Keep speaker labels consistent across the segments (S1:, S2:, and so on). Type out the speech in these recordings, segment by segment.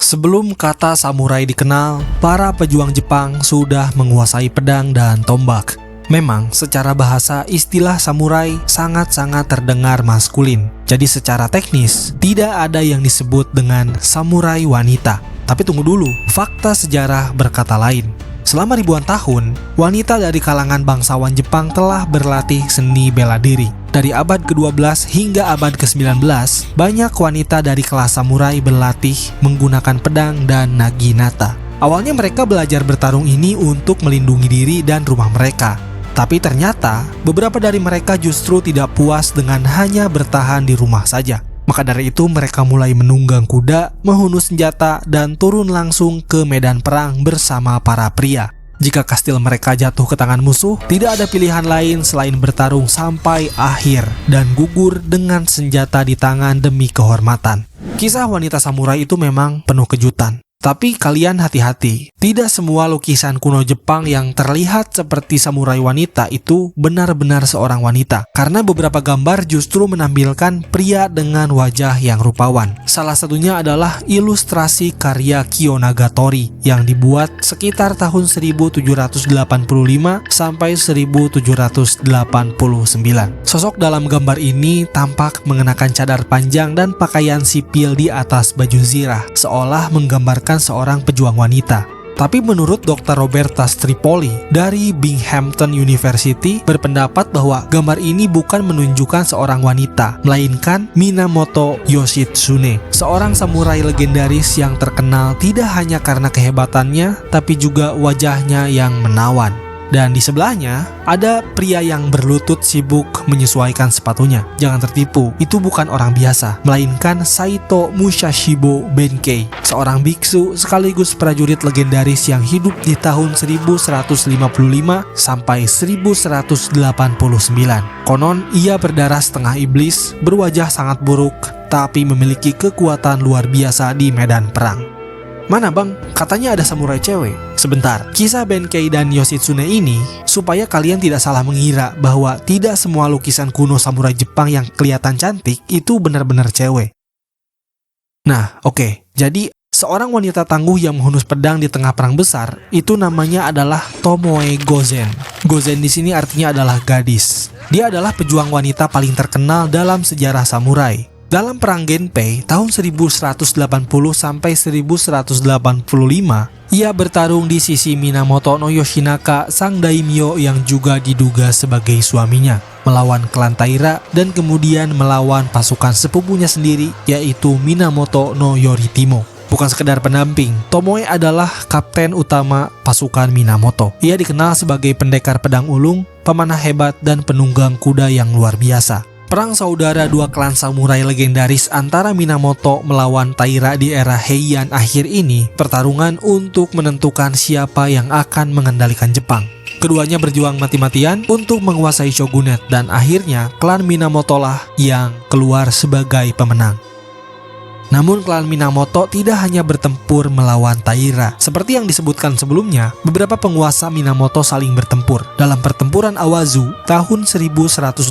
S1: Sebelum kata samurai dikenal, para pejuang Jepang sudah menguasai pedang dan tombak. Memang, secara bahasa istilah samurai sangat-sangat terdengar maskulin. Jadi secara teknis, tidak ada yang disebut dengan samurai wanita. Tapi tunggu dulu, fakta sejarah berkata lain. Selama ribuan tahun, wanita dari kalangan bangsawan Jepang telah berlatih seni bela diri. Dari abad ke-12 hingga abad ke-19, banyak wanita dari kelas samurai berlatih menggunakan pedang dan naginata. Awalnya mereka belajar bertarung ini untuk melindungi diri dan rumah mereka. Tapi ternyata, beberapa dari mereka justru tidak puas dengan hanya bertahan di rumah saja. Maka dari itu mereka mulai menunggang kuda, menghunus senjata, dan turun langsung ke medan perang bersama para pria. Jika kastil mereka jatuh ke tangan musuh, tidak ada pilihan lain selain bertarung sampai akhir dan gugur dengan senjata di tangan demi kehormatan. Kisah wanita samurai itu memang penuh kejutan. Tapi kalian hati-hati, tidak semua lukisan kuno Jepang yang terlihat seperti samurai wanita itu benar-benar seorang wanita. Karena beberapa gambar justru menampilkan pria dengan wajah yang rupawan. Salah satunya adalah ilustrasi karya Kyo Nagatori yang dibuat sekitar tahun 1785 sampai 1789. Sosok dalam gambar ini tampak mengenakan cadar panjang dan pakaian sipil di atas baju zirah, seolah menggambarkan seorang pejuang wanita. Tapi menurut Dr. Roberta Stripoli dari Binghamton University berpendapat bahwa gambar ini bukan menunjukkan seorang wanita, melainkan Minamoto Yoshitsune, seorang samurai legendaris yang terkenal tidak hanya karena kehebatannya, tapi juga wajahnya yang menawan. Dan di sebelahnya, ada pria yang berlutut sibuk menyesuaikan sepatunya. Jangan tertipu, itu bukan orang biasa, melainkan Saito Musashibo Benkei, seorang biksu sekaligus prajurit legendaris yang hidup di tahun 1155 sampai 1189. Konon, ia berdarah setengah iblis, berwajah sangat buruk, tapi memiliki kekuatan luar biasa di medan perang. Mana bang? Katanya ada samurai cewek. Sebentar, kisah Benkei dan Yoshitsune ini supaya kalian tidak salah mengira bahwa tidak semua lukisan kuno samurai Jepang yang kelihatan cantik itu benar-benar cewek. Nah, oke. Jadi, seorang wanita tangguh yang menghunus pedang di tengah perang besar itu namanya adalah Tomoe Gozen. Gozen di sini artinya adalah gadis. Dia adalah pejuang wanita paling terkenal dalam sejarah samurai. Dalam perang Genpei tahun 1180 sampai 1185, ia bertarung di sisi Minamoto no Yoshinaka, sang daimyo yang juga diduga sebagai suaminya, melawan klan Taira dan kemudian melawan pasukan sepupunya sendiri, yaitu Minamoto no Yoritimo. Bukan sekedar pendamping, Tomoe adalah kapten utama pasukan Minamoto. Ia dikenal sebagai pendekar pedang ulung, pemanah hebat, dan penunggang kuda yang luar biasa. Perang saudara dua klan samurai legendaris antara Minamoto melawan Taira di era Heian akhir ini pertarungan untuk menentukan siapa yang akan mengendalikan Jepang. Keduanya berjuang mati-matian untuk menguasai shogunate dan akhirnya klan Minamoto lah yang keluar sebagai pemenang. Namun klan Minamoto tidak hanya bertempur melawan Taira. Seperti yang disebutkan sebelumnya, beberapa penguasa Minamoto saling bertempur. Dalam pertempuran Awazu tahun 1184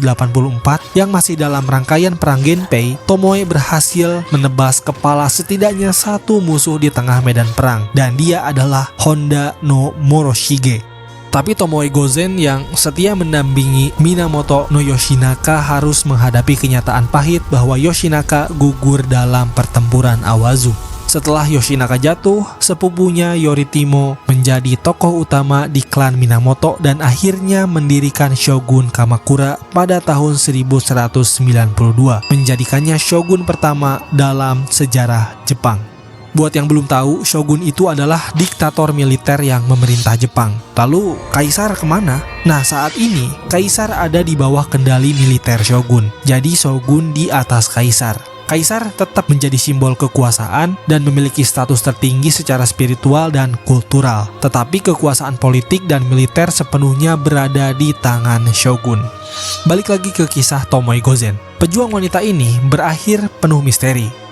S1: yang masih dalam rangkaian perang Genpei, Tomoe berhasil menebas kepala setidaknya satu musuh di tengah medan perang, dan dia adalah Honda no Moroshige. Tapi Tomoe Gozen yang setia mendampingi Minamoto no Yoshinaka harus menghadapi kenyataan pahit bahwa Yoshinaka gugur dalam pertempuran Awazu. Setelah Yoshinaka jatuh, sepupunya Yoritimo menjadi tokoh utama di klan Minamoto dan akhirnya mendirikan Shogun Kamakura pada tahun 1192, menjadikannya shogun pertama dalam sejarah Jepang. Buat yang belum tahu, shogun itu adalah diktator militer yang memerintah Jepang. Lalu, kaisar kemana? Nah, saat ini, kaisar ada di bawah kendali militer shogun. Jadi, shogun di atas kaisar. Kaisar tetap menjadi simbol kekuasaan dan memiliki status tertinggi secara spiritual dan kultural. Tetapi kekuasaan politik dan militer sepenuhnya berada di tangan shogun. Balik lagi ke kisah Tomoe Gozen. Pejuang wanita ini berakhir penuh misteri.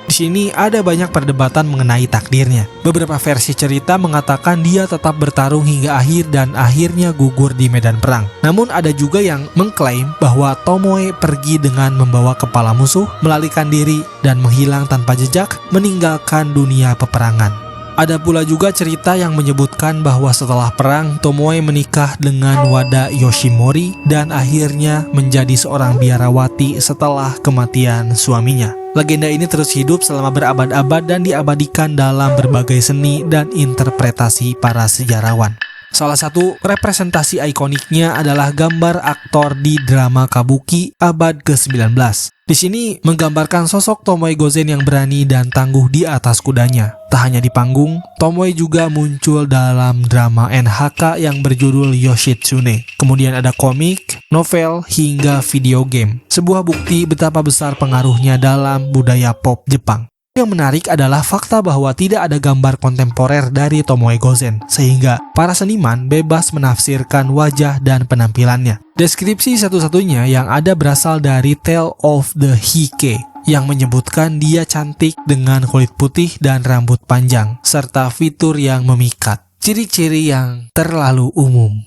S1: Di sini ada banyak perdebatan mengenai takdirnya. Beberapa versi cerita mengatakan dia tetap bertarung hingga akhir dan akhirnya gugur di medan perang. Namun ada juga yang mengklaim bahwa Tomoe pergi dengan membawa kepala musuh, melarikan diri, dan menghilang tanpa jejak, meninggalkan dunia peperangan. Ada pula juga cerita yang menyebutkan bahwa setelah perang, Tomoe menikah dengan Wada Yoshimori dan akhirnya menjadi seorang biarawati setelah kematian suaminya. Legenda ini terus hidup selama berabad-abad dan diabadikan dalam berbagai seni dan interpretasi para sejarawan. Salah satu representasi ikoniknya adalah gambar aktor di drama kabuki abad ke-19. Di sini menggambarkan sosok Tomoe Gozen yang berani dan tangguh di atas kudanya. Tak hanya di panggung, Tomoe juga muncul dalam drama NHK yang berjudul Yoshitsune. Kemudian ada komik, novel, hingga video game. Sebuah bukti betapa besar pengaruhnya dalam budaya pop Jepang. Yang menarik adalah fakta bahwa tidak ada gambar kontemporer dari Tomoe Gozen, sehingga para seniman bebas menafsirkan wajah dan penampilannya. Deskripsi satu-satunya yang ada berasal dari Tale of the Hike, yang menyebutkan dia cantik dengan kulit putih dan rambut panjang, serta fitur yang memikat, ciri-ciri yang terlalu umum.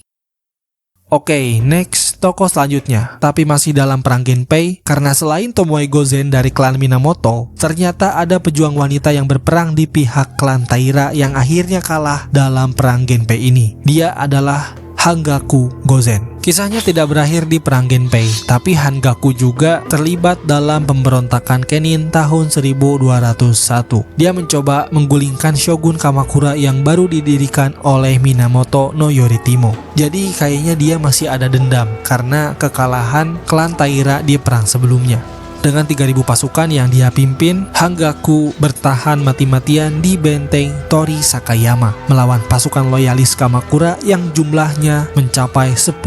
S1: Oke, next, tokoh selanjutnya, tapi masih dalam perang Genpei, karena selain Tomoe Gozen dari klan Minamoto, ternyata ada pejuang wanita yang berperang di pihak klan Taira yang akhirnya kalah dalam perang Genpei ini. Dia adalah Hangaku Gozen. Kisahnya tidak berakhir di perang Genpei, tapi Hangaku juga terlibat dalam pemberontakan Kenin tahun 1201. Dia mencoba menggulingkan Shogun Kamakura yang baru didirikan oleh Minamoto no Yoritimo. Jadi kayaknya dia masih ada dendam karena kekalahan klan Taira di perang sebelumnya. Dengan 3.000 pasukan yang dia pimpin, Hangaku bertahan mati-matian di benteng Tori Sakayama melawan pasukan loyalis Kamakura yang jumlahnya mencapai 10.000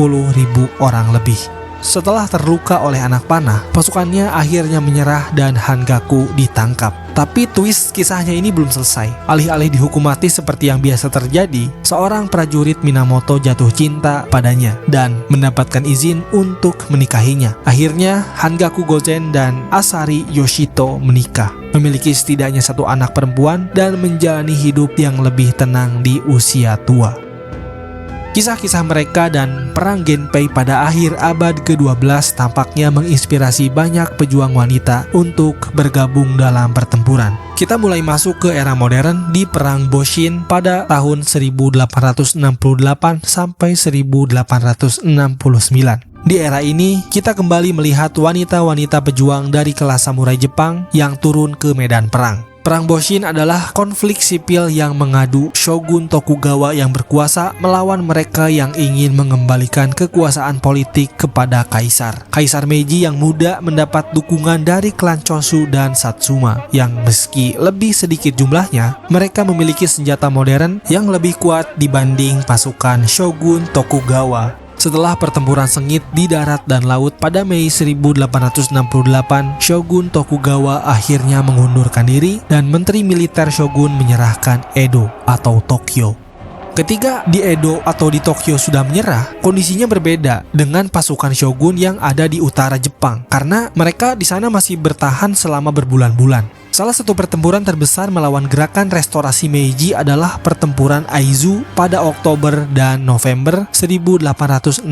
S1: orang lebih. Setelah terluka oleh anak panah, pasukannya akhirnya menyerah dan Hangaku ditangkap. Tapi twist kisahnya ini belum selesai. Alih-alih dihukum mati seperti yang biasa terjadi, seorang prajurit Minamoto jatuh cinta padanya dan mendapatkan izin untuk menikahinya. Akhirnya Hangaku Gozen dan Asari Yoshito menikah, memiliki setidaknya satu anak perempuan dan menjalani hidup yang lebih tenang di usia tua. Kisah-kisah mereka dan perang Genpei pada akhir abad ke-12 tampaknya menginspirasi banyak pejuang wanita untuk bergabung dalam pertempuran. Kita mulai masuk ke era modern di perang Boshin pada tahun 1868 sampai 1869. Di era ini, kita kembali melihat wanita-wanita pejuang dari kelas samurai Jepang yang turun ke medan perang. Perang Boshin adalah konflik sipil yang mengadu Shogun Tokugawa yang berkuasa melawan mereka yang ingin mengembalikan kekuasaan politik kepada Kaisar. Kaisar Meiji yang muda mendapat dukungan dari klan Chosu dan Satsuma, yang meski lebih sedikit jumlahnya, mereka memiliki senjata modern yang lebih kuat dibanding pasukan Shogun Tokugawa. Setelah pertempuran sengit di darat dan laut pada Mei 1868, Shogun Tokugawa akhirnya mengundurkan diri dan Menteri Militer Shogun menyerahkan Edo atau Tokyo. Ketika di Edo atau di Tokyo sudah menyerah, kondisinya berbeda dengan pasukan Shogun yang ada di utara Jepang karena mereka di sana masih bertahan selama berbulan-bulan. Salah satu pertempuran terbesar melawan gerakan restorasi Meiji adalah pertempuran Aizu pada Oktober dan November 1868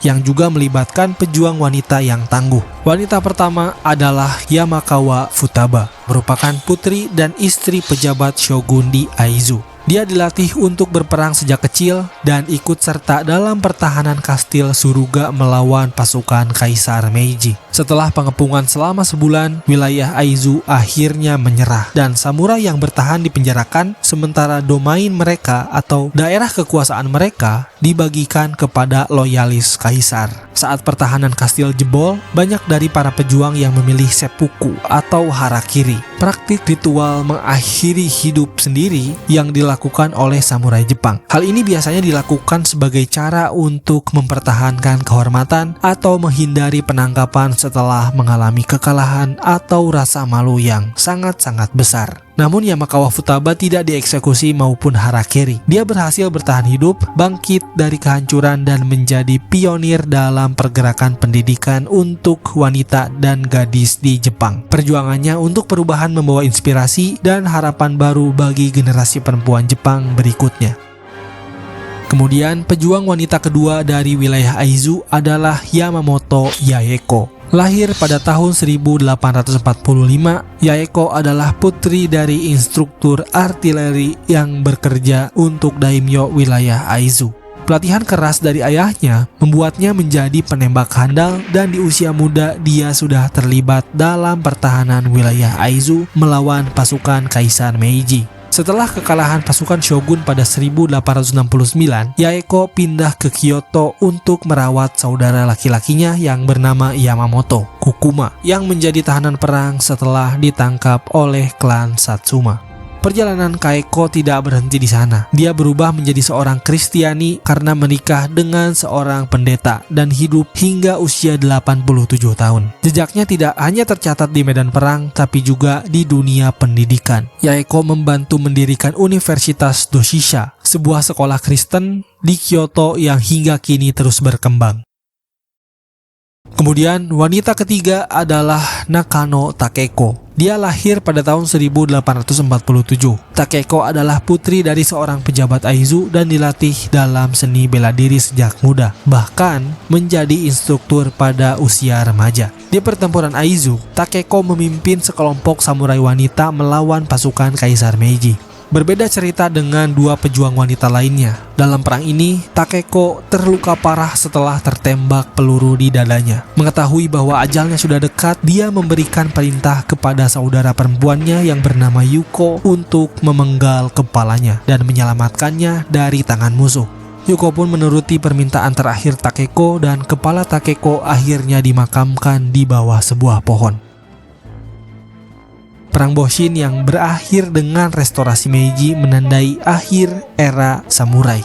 S1: yang juga melibatkan pejuang wanita yang tangguh. Wanita pertama adalah Yamakawa Futaba, merupakan putri dan istri pejabat Shogun di Aizu. Dia dilatih untuk berperang sejak kecil dan ikut serta dalam pertahanan kastil Suruga melawan pasukan Kaisar Meiji. Setelah pengepungan selama sebulan, wilayah Aizu akhirnya menyerah dan samurai yang bertahan dipenjarakan sementara domain mereka atau daerah kekuasaan mereka dibagikan kepada loyalis Kaisar. Saat pertahanan kastil jebol, banyak dari para pejuang yang memilih seppuku atau harakiri, praktik ritual mengakhiri hidup sendiri yang dilakukan oleh samurai Jepang. Hal ini biasanya dilakukan sebagai cara untuk mempertahankan kehormatan atau menghindari penangkapan setelah mengalami kekalahan atau rasa malu yang sangat-sangat besar. Namun Yamakawa Futaba tidak dieksekusi maupun harakiri. Dia berhasil bertahan hidup, bangkit dari kehancuran dan menjadi pionir dalam pergerakan pendidikan untuk wanita dan gadis di Jepang. Perjuangannya untuk perubahan membawa inspirasi dan harapan baru bagi generasi perempuan Jepang berikutnya. Kemudian pejuang wanita kedua dari wilayah Aizu adalah Yamamoto Yaeko. Lahir pada tahun 1845, Yaeko adalah putri dari instruktur artileri yang bekerja untuk daimyo wilayah Aizu. Pelatihan keras dari ayahnya membuatnya menjadi penembak handal dan di usia muda dia sudah terlibat dalam pertahanan wilayah Aizu melawan pasukan Kaisar Meiji. Setelah kekalahan pasukan Shogun pada 1869, Yaeko pindah ke Kyoto untuk merawat saudara laki-lakinya yang bernama Yamamoto, Kukuma, yang menjadi tahanan perang setelah ditangkap oleh klan Satsuma. Perjalanan Kaeko tidak berhenti di sana. Dia berubah menjadi seorang Kristiani karena menikah dengan seorang pendeta dan hidup hingga usia 87 tahun. Jejaknya tidak hanya tercatat di medan perang, tapi juga di dunia pendidikan. Yaeko membantu mendirikan Universitas Doshisha, sebuah sekolah Kristen di Kyoto yang hingga kini terus berkembang. Kemudian wanita ketiga adalah Nakano Takeko. Dia lahir pada tahun 1847. Takeko adalah putri dari seorang pejabat Aizu dan dilatih dalam seni bela diri sejak muda, bahkan menjadi instruktur pada usia remaja. Di pertempuran Aizu, Takeko memimpin sekelompok samurai wanita melawan pasukan Kaisar Meiji. Berbeda cerita dengan dua pejuang wanita lainnya. Dalam perang ini, Takeko terluka parah setelah tertembak peluru di dadanya. Mengetahui bahwa ajalnya sudah dekat, dia memberikan perintah kepada saudara perempuannya yang bernama Yuko untuk memenggal kepalanya dan menyelamatkannya dari tangan musuh. Yuko pun menuruti permintaan terakhir Takeko dan kepala Takeko akhirnya dimakamkan di bawah sebuah pohon. Perang Boshin yang berakhir dengan restorasi Meiji menandai akhir era samurai.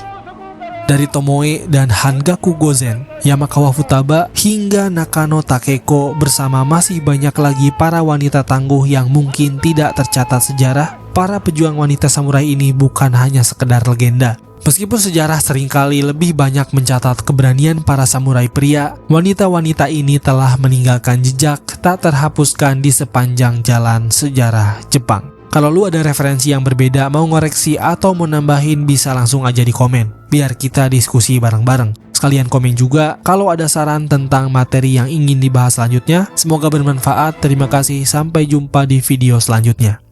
S1: Dari Tomoe dan Hangaku Gozen, Yamakawa Futaba hingga Nakano Takeko bersama masih banyak lagi para wanita tangguh yang mungkin tidak tercatat sejarah, para pejuang wanita samurai ini bukan hanya sekedar legenda. Meskipun sejarah seringkali lebih banyak mencatat keberanian para samurai pria, wanita-wanita ini telah meninggalkan jejak tak terhapuskan di sepanjang jalan sejarah Jepang. Kalau lu ada referensi yang berbeda, mau ngoreksi atau mau nambahin, bisa langsung aja di komen, biar kita diskusi bareng-bareng. Sekalian komen juga kalau ada saran tentang materi yang ingin dibahas selanjutnya. Semoga bermanfaat, terima kasih, sampai jumpa di video selanjutnya.